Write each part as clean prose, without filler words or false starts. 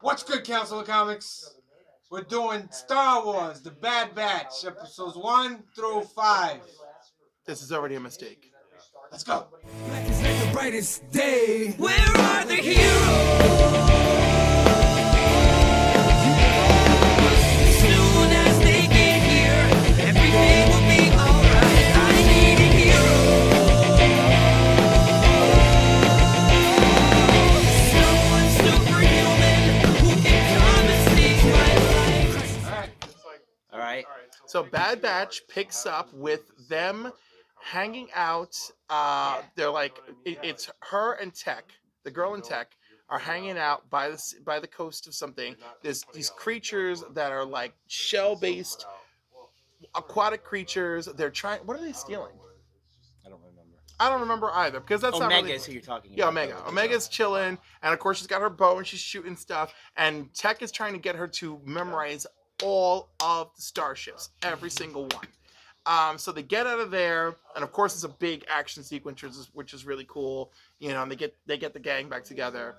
What's good, Council of Comics? We're doing Star Wars, The Bad Batch, episodes 1 through 5. This is already a mistake. Let's go. Black is like the brightest day. Where are the heroes? As soon as they get here, everything will be alright. I need a hero. Someone superhuman who can come and save my life. All right. So Bad Batch picks up with them hanging out. They're like it's her and Tech, the girl and Tech, are hanging out by the coast of something. There's these creatures that are like shell-based aquatic creatures. They're trying. What are they stealing? I don't remember either because that's not Omega really. is who you're talking about. Yeah, Omega. Omega's chilling, and of course she's got her bow and she's shooting stuff. And Tech is trying to get her to memorize all of the starships, every single one. So they get out of there, and of course it's a big action sequence, which is really cool. You know, and they get the gang back together,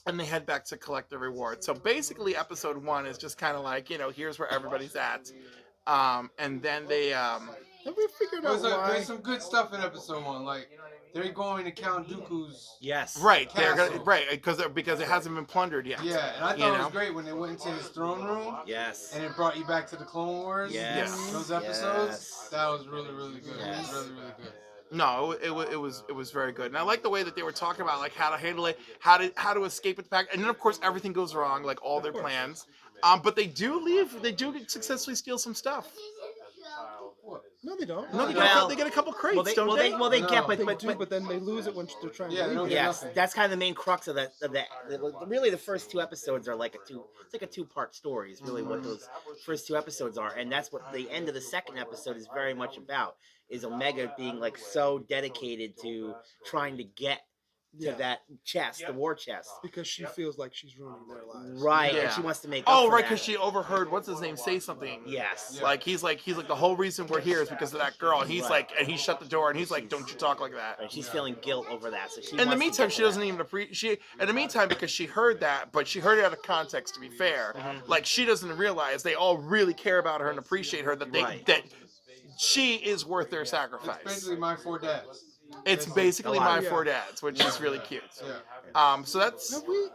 and they head back to collect the reward. So basically, episode 1 is just kind of like, here's where everybody's at, and then they have we figured out why? There's some good stuff in episode 1, like they're going to Count Dooku's. Yes. Right, castle. because it hasn't been plundered yet. Yeah, and I thought it was great when they went into his throne room. Yes. And it brought you back to the Clone Wars. Yes. Those episodes. Yes. That was really, really good. Yes. It was really, really good. No, it was very good, and I like the way that they were talking about like how to handle it, how to escape with the pack, and then of course everything goes wrong, like all their plans. But they do successfully steal some stuff. No, they don't. No, they get a couple crates, don't they? They get, They do, but then they lose it when they're trying Yeah, to they don't leave. get yes, nothing. that's kind of the main crux of that. Really, the first 2 episodes are like it's like a 2-part story. Is really what those first 2 episodes are, and that's what the end of the second episode is very much about. Is Omega being like so dedicated to trying to get to that chest, the war chest. Because she feels like she's ruining their lives. Right, Yeah. and she wants to make. Oh, up for right, that. because she overheard what's his name say something. Yes. Like he's like the whole reason we're here is because of that girl. And he's Right. like, and he shut the door, and he's like, don't you talk like that. And she's feeling guilt over that. So she. In the wants to meantime, get she to doesn't that. even appreciate. In the meantime, because she heard that, but she heard it out of context. To be fair, like she doesn't realize they all really care about her and appreciate her. That that she is worth their sacrifice. It's basically My Four Dads. It's basically a lot. My Four Dads, which is really cute. Yeah. So that's Have we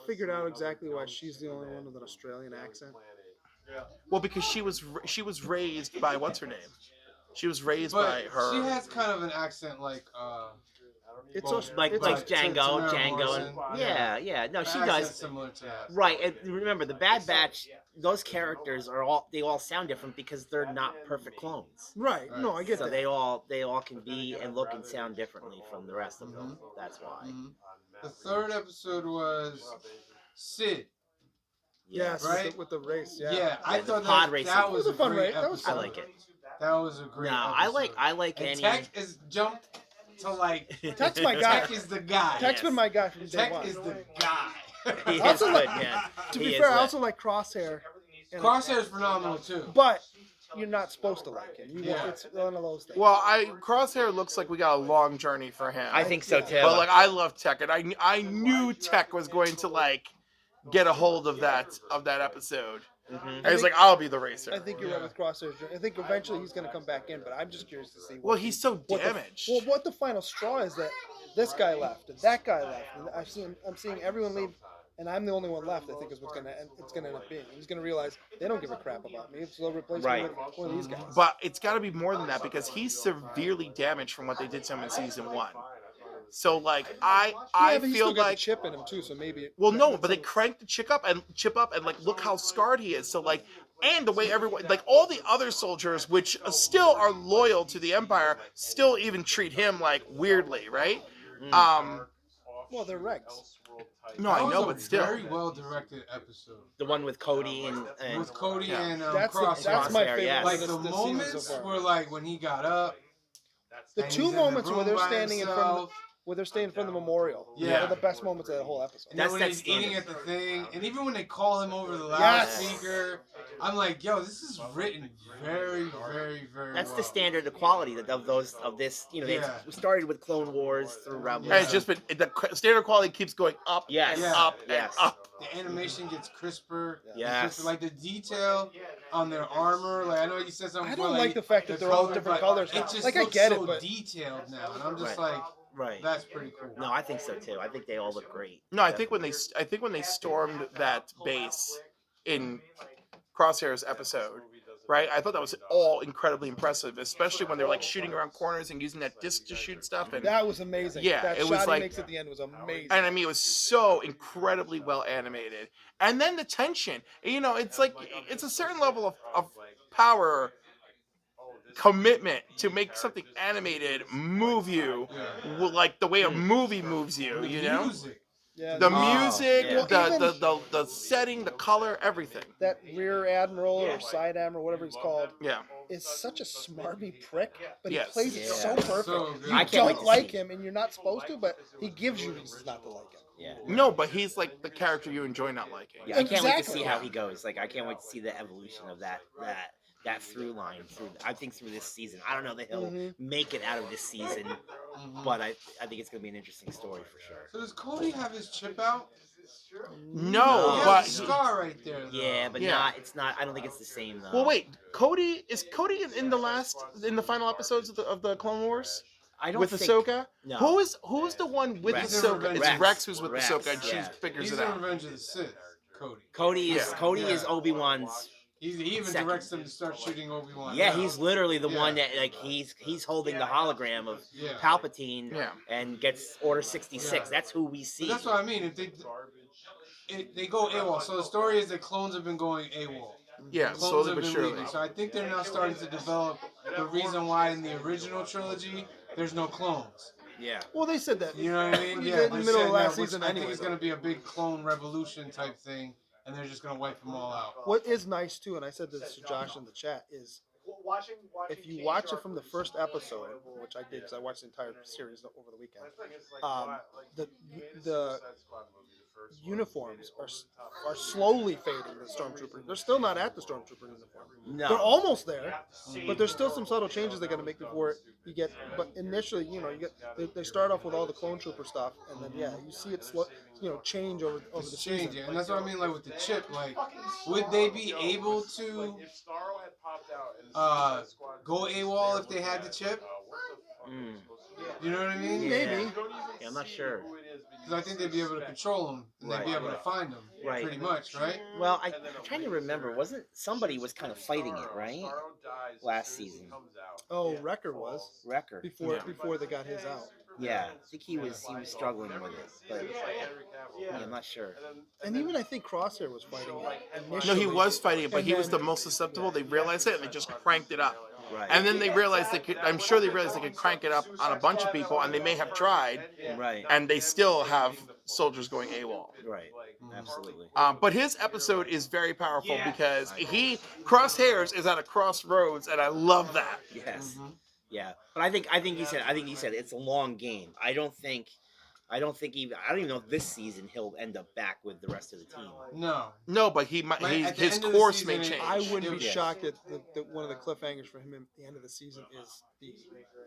figured out exactly why she's the only one with an Australian accent? well because she was raised by what's her name? She was raised But by her. she has kind of an accent like It's Well, also, Like it's Django, Tamara Django, and Morrison. yeah. No, she accent does. similar to that. Right, and remember the Bad Batch. Those characters are all sound different because they're not perfect clones. right. No, I get So that. they all can be and look and sound differently from the rest of them. That's why. Mhm. The third episode was Sid. Yes, Right? with the race. Yeah. Yeah, I the thought pod that, racing. that was It was a fun great race. That was episode. I like it. That was a great No, episode. I like And any. Tech is jumped to like. Tech's my guy. Tech is the guy. Tech's been my guy from day Tech one. is the guy. He is Also, good, like- yeah. To He be is fair, I lit. also like Crosshair. And- Crosshair's phenomenal too. But you're not supposed to like him. Yeah. It's one of those things. Well, Crosshair looks like we got a long journey for him. I think so too. But like I love Tech, and I knew Tech was going to like get a hold of that episode. And he's like, I'll be the racer. I think you're right with Crosshair. I think eventually he's going to come back in, but I'm just curious to see. Well, he's so what damaged. what the final straw is that this guy left and that guy left, and I'm seeing everyone leave, and I'm the only one left. I think is what's going to end up being. He's going to realize they don't give a crap about me, so they'll replace me with one of these guys. But it's got to be more than that because he's severely damaged from what they did to him in season 1. So like I Yeah, but he's feel still got like the chip in him too, so maybe. well no, but they cranked the chip up and like look how scarred he is. So like and the way everyone like all the other soldiers which still are loyal to the Empire still even treat him like weirdly, right? Well, they're regs. No, That I know, was a but still. very well directed episode The one with Cody and with Cody Yeah. and That's Crosshair. my Crosshair, favorite. yes. one Like of the this season moments so far. were like when he got up. The and two he's in moments the where room they're by standing in front of himself. where they're standing in front of the memorial. Yeah. Are the best moments of the whole episode. And then That's when that he's standard. eating at the thing, and even when they call him over the Yes. loudspeaker, I'm like, yo, this is written very, very, very That's well. the standard of quality of this. Yeah. They started with Clone Wars through And Rebels. Yeah. it's just been the standard quality keeps going up Yes. and Yeah. up Yes. and up. The animation gets crisper. and Yes. crisper. Like the detail on their armor. Like I know you said something. I before, don't like the fact that they're all color, different but colors. It just Like, I looks get so it, but detailed now, and I'm just Right. like, Right. that's pretty cool. No, I think so too. I think they all look great. No, I think when they stormed that base in Crosshair's episode, right? I thought that was all incredibly impressive, especially when they were like shooting around corners and using that disc to shoot stuff. And that was amazing. Yeah, that it shot was he like- makes at the end was amazing. I mean, it was so incredibly well animated. And then the tension, it's like it's a certain level of power commitment to make something animated move you like the way a movie moves you, The you know? music. Yeah, The Oh, music, yeah. the setting, the color, everything. that rear admiral or side admiral, whatever he's called, Yeah. is such a smarmy prick, but Yes. he plays it so Yeah. perfect. So good. You I can't wait don't to like see. him, and you're not supposed to, but he gives you reasons not to like him. Yeah. No, but he's like the character you enjoy not liking. Yeah, I can't wait to Exactly. see how he goes. Like, I can't wait to see the evolution of that through line through this season. I don't know that he'll Mhm. make it out of this season, Mhm. but I think it's gonna be an interesting story for sure. So does Cody have his chip out? No, He No. but has a scar right there. Though. Yeah, but Yeah. it's not. I don't think it's the same though. well, wait. Is Cody in the final episodes of the Clone Wars I don't with think, Ahsoka? No. Who's the one with Rex. Ahsoka? It's Rex. Rex who's with Rex, Ahsoka, and yeah. she figures He's it in out. Revenge of the Sith. Cody. Cody is Yeah. Cody Yeah. is Obi-Wan's. He even Second. directs them to start shooting Obi-Wan. Yeah, now. he's literally the Yeah. one that like he's holding the hologram of Yeah. Palpatine Yeah. and gets Order 66. Yeah. That's who we see. But that's what I mean. If they go AWOL. So the story is that clones have been going AWOL. Yeah, Clones slowly have but been surely. leaving. So I think they're now starting to develop the reason why in the original trilogy there's no clones. Yeah. Well, they said that. You know what I mean? We Yeah, did in the they're middle of saying last that, which season I anyway, think it's going to be a big clone revolution type thing, and they're just going to wipe them all out. What is nice too, and I said this to Josh in the chat, is if you watch it from the first episode, which I did because I watched the entire series over the weekend, the uniforms are slowly fading. The stormtrooper, they're still not at the stormtrooper uniform. No. They're almost there, but there's still some subtle changes they got to make before you get. But initially, you get they start off with all the clone trooper stuff, and then you see it slow, change over the It's season. changing, and that's what I mean. Like with the chip, like would they be able to go AWOL if they had the chip? Mm. You know what I mean? Yeah. Maybe. Yeah, I'm not sure. Because I think they'd be able to control them, and they'd be Right. able to find them, Right. pretty much, right? Well, I'm trying to remember. Wasn't somebody was kind of fighting it, right? Last season, Oh, Wrecker was Wrecker. before they got his out. Yeah, I think he was struggling with it, but I'm not sure. And even I think Crosshair was fighting it No, initially. he was fighting it, but And he was the then- most susceptible. They realized it, and they just cranked it up. Right. And then they realized I'm sure they realized they could crank it up on a bunch of people, and they may have tried, Right. and they still have soldiers going AWOL. Right. Absolutely. But his episode is very powerful because Crosshairs is at a crossroads, and I love that. Yes. Yeah. But I think he said it's a long game. I don't even know if this season he'll end up back with the rest of the team. No. No, but he might. Like, at the His end of the course may season, change. I wouldn't be Yeah. shocked that one of the cliffhangers for him at the end of the season is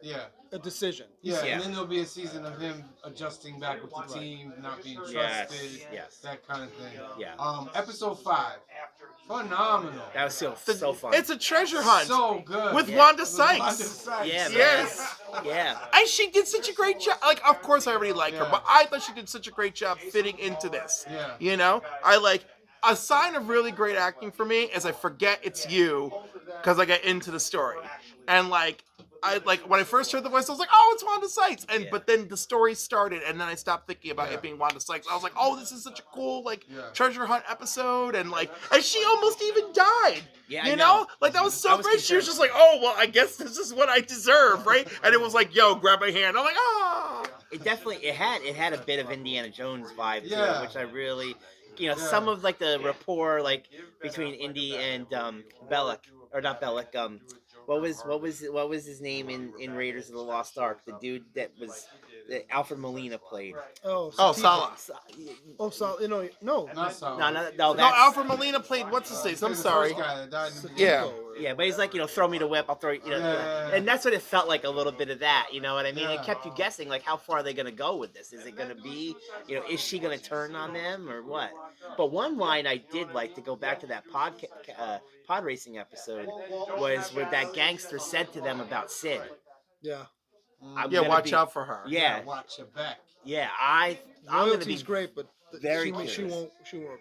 Yeah. a decision. Yeah, Yeah. and then there'll be a season of him adjusting back with the team, not being trusted, Yes. that kind of thing. Yeah. Episode 5, phenomenal. That was so fun. It's a treasure hunt So good. with Yeah. Wanda With Sykes. Wanda Sykes. Yeah, man. Yes. Yeah. And she did such a great job. Like, of course, I already like her, Yeah. but I thought she did such a great job fitting into this. Yeah. You know, a sign of really great acting for me is I forget it's you because I get into the story, and when I first heard the voice, I was like, oh, it's Wanda Sykes, but then the story started, and then I stopped thinking about it being Wanda Sykes. I was like, oh, this is such a cool treasure hunt episode, and she almost even died. Yeah, I you know. know, that was I so was great. She was concerned. just like, oh, well, I guess this is what I deserve, right? And it was like, yo, grab my hand. I'm like, ah. It definitely it had a bit of Indiana Jones vibe to Yeah. it, which I really some of the rapport between Indy and Bellic, or not Bellic, what was his name in Raiders of the Lost Ark? The dude that was that Alfred Molina played. Oh, Oh, Sativa. Sala. Oh, Sal. You know, no. Not so. No, No, that's Alfred Molina played what's his face? I'm The sorry. first guy that died in the Yeah. beginning. Yeah, but he's like, throw me the whip, I'll throw you, Yeah. and that's what it felt like, a little bit of that, you know what I mean? Yeah. It kept you guessing, like, how far are they going to go with this? Is it going to be, is she going to turn on them or what? But one line I did like, to go back to that pod racing episode, was where that gangster said to them about Sid. Yeah. I'm Yeah, gonna watch be- out for her. Yeah, Watch your back. yeah, I'm gonna Loyalty's be great, but very she curious. won't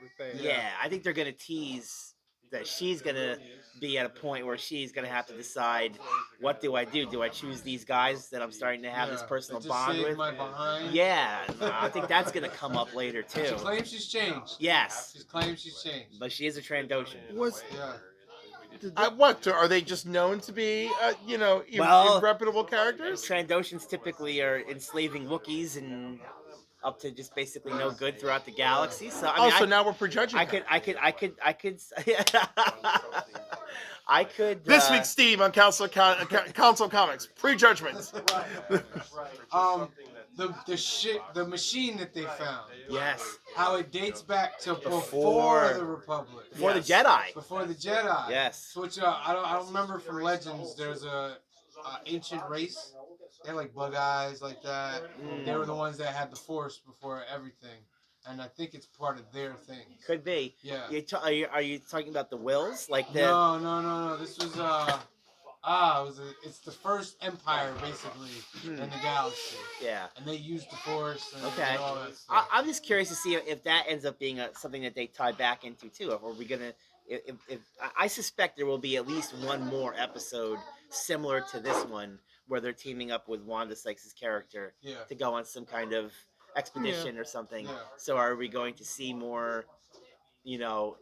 repay it. Yeah, I think they're gonna tease that she's gonna be at a point where she's gonna have to decide, what do I do? Do I choose these guys that I'm starting to have this personal Just bond saved with? my behind. Yeah, I think that's gonna come up later She too. claims she's changed. Yes, She claims she's changed. but she is a Trandoshan. Was Yeah. did that, What are they just known to be? Well, Irreputable characters. Trandoshans typically are enslaving Wookiees and up to just basically no good throughout the galaxy. So I mean, So now we're prejudging. I her. could. This week's Steve on Council Comics prejudgments. The machine that they found. Yes, How it dates back to Before- before the Republic. before Yes. the Jedi. Before the Jedi. Yes. Which I don't remember from Legends. There's a ancient race. They had like bug eyes like that. Mm. They were the ones that had the Force before everything, and I think it's part of their thing. Could be. Yeah. Are you talking about the Wills? Like the No. This was it's the first empire basically in the galaxy, yeah. and they used the Force. And, Okay. and all that stuff. I'm just curious to see if that ends up being something that they tie back into too. If are we gonna? If I suspect there will be at least one more episode similar to this one where they're teaming up with Wanda Sykes' character Yeah. to go on some kind of expedition or something. Yeah. So are we going to see more,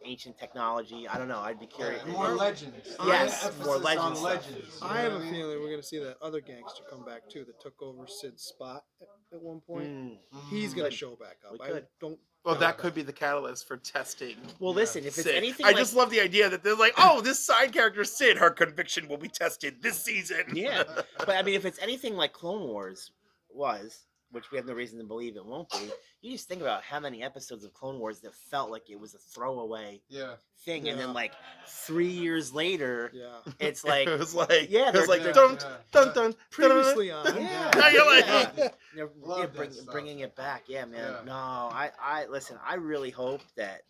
ancient technology? I don't know. I'd be curious. Yeah, more legends. Yes, Emphasis more on legend stuff. legends. you I know have what a mean? feeling we're gonna see that other gangster come back too, that took over Sid's spot at one point. Mm. He's gonna Could. show back up. We I could. don't. Well, doubt that could be the catalyst for testing. Well, listen, if it's Sid. anything, I like, just love the idea that they're like, oh, this side character Sid, her conviction will be tested this season. yeah. But I mean, if it's anything like Clone Wars was, which we have no reason to believe it won't be, you just think about how many episodes of Clone Wars that felt like it was a throwaway Yeah. thing, and Yeah. then like 3 years later, Yeah. it's like, it was like, Yeah, it was like they're- dun yeah. dun dun. Previously on. yeah, Now you're like, yeah. They're Love that bringing stuff. it back. Yeah, man. Yeah. No, I listen. I really hope that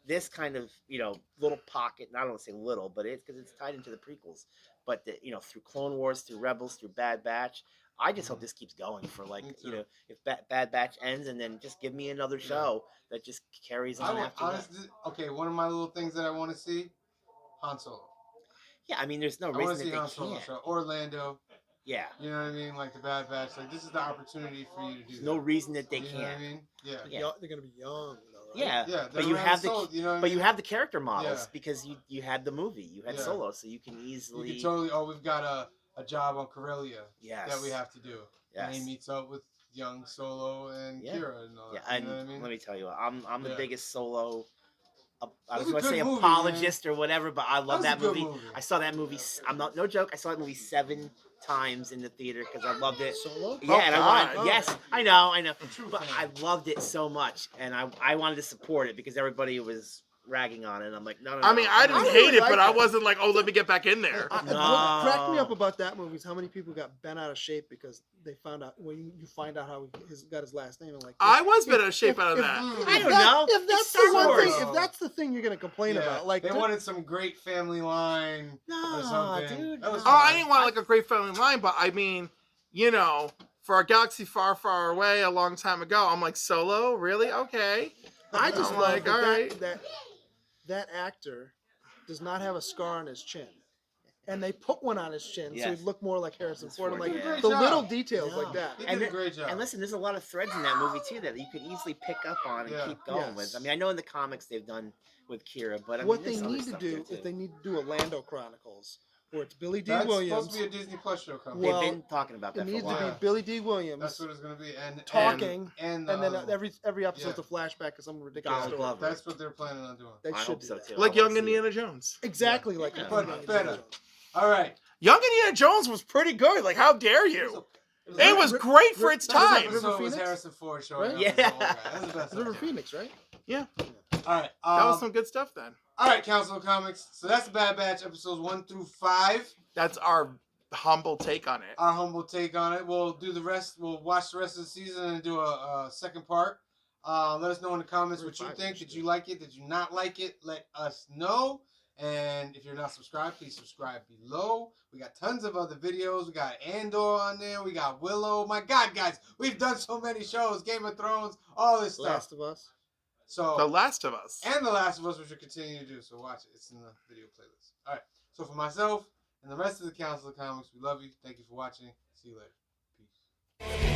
this kind of little pocket. And I don't want to say little, but it's because it's tied into the prequels. But that through Clone Wars, through Rebels, through Bad Batch. I just hope this keeps going for like Me too. if Bad Batch ends, and then just give me another show that just carries I on want, after that. honestly, okay, one of my little things that I want to see, Han Solo. Yeah, I mean, there's no I want reason to see that Han they Solo can't. show. Orlando. Yeah, You know what I mean? Like the Bad Batch. Like this is the opportunity for you to do there's that. no reason that they You know what I can't. mean? Yeah. Yeah. They're gonna be young though, right? Yeah, Yeah. but you have you know what I but you mean? have the character models Yeah. because you had the movie, you had Yeah. Solo, so you can You easily. could totally. Oh, we've got a job on Corellia Yes. that we have to do. And he Yes. meets up with young Solo and Yeah. Kira and all Yeah, that. and You know what I mean? let me tell you, I'm the Yeah. biggest Solo. I That's was a going to good say movie, apologist or whatever, but I love That that was a good movie. movie. I saw that movie. I'm not no joke. I saw that movie 7 times in the theater because I loved it. Solo. Yeah, and I God. wanted. Yes, I know, True but fan. I loved it so much, and I wanted to support it because everybody was ragging on it. And I'm like, no. I mean, I didn't I hate really it, like but I it. wasn't like, oh, let me get back in there. What No. cracked me up about that movie is how many people got bent out of shape because they found out when you find out how he got his last name and like. I was bit out of shape out of that. I don't know. If that's It's the Star one Wars. thing, if that's the thing you're gonna complain Yeah. about, like they wanted some great family line or No, something. dude. That was Oh, I fine. didn't want like a great family line, but I mean, for a galaxy far, far away, a long time ago, I'm like, Solo, really? Okay. I just I'm love like, that, all right. that actor does not have a scar on his chin. And they put one on his chin so Yes. he'd look more like Harrison Ford. I'm Ford, like, yeah. the Great job. little details No. like that. He And did a it- great job. And listen, there's a lot of threads in that movie too that you could easily pick up on and Yeah. keep going Yes. with. I mean, I know in the comics they've done with Kira, but I What mean, they there's other need to stuff do there, is too. they need to do a Lando Chronicles, where it's Billy D. That's Williams. supposed to be a Disney Plus show coming. They've Well, been talking about It that for a needs to while. be Billy D. Williams That's what it's gonna be. And talking, and, and then um, every episode's yeah. a flashback of some ridiculous Donald story. Glover. that's what they're planning on doing. They I should hope do so that. too. Like I young wanna see it. Indiana Jones. Exactly Yeah. like But Indiana better. Jones. All right. Young Indiana Jones was pretty good. Like, how dare you? It was great for its This time. River episode was Phoenix? Harrison Ford showing Right? up as the old guy. That's the best River episode. Phoenix, right? Yeah, All right. that was some good stuff then. All right, Council of Comics. So that's the Bad Batch episodes 1 through 5. That's our humble take on it. Our humble take on it. We'll do the rest. We'll watch the rest of the season and do a second part. Let us know in the comments what you think. Did you like it? Did you not like it? Let us know. And if you're not subscribed, please subscribe below. We got tons of other videos. We got Andor on there. We got Willow. My God, guys, we've done so many shows. Game of Thrones, all this stuff. Last of Us. So The Last of Us. and The Last of Us, which we'll continue to do. So watch it. It's in the video playlist. All right. So for myself and the rest of the Council of Comics, we love you. Thank you for watching. See you later. Peace.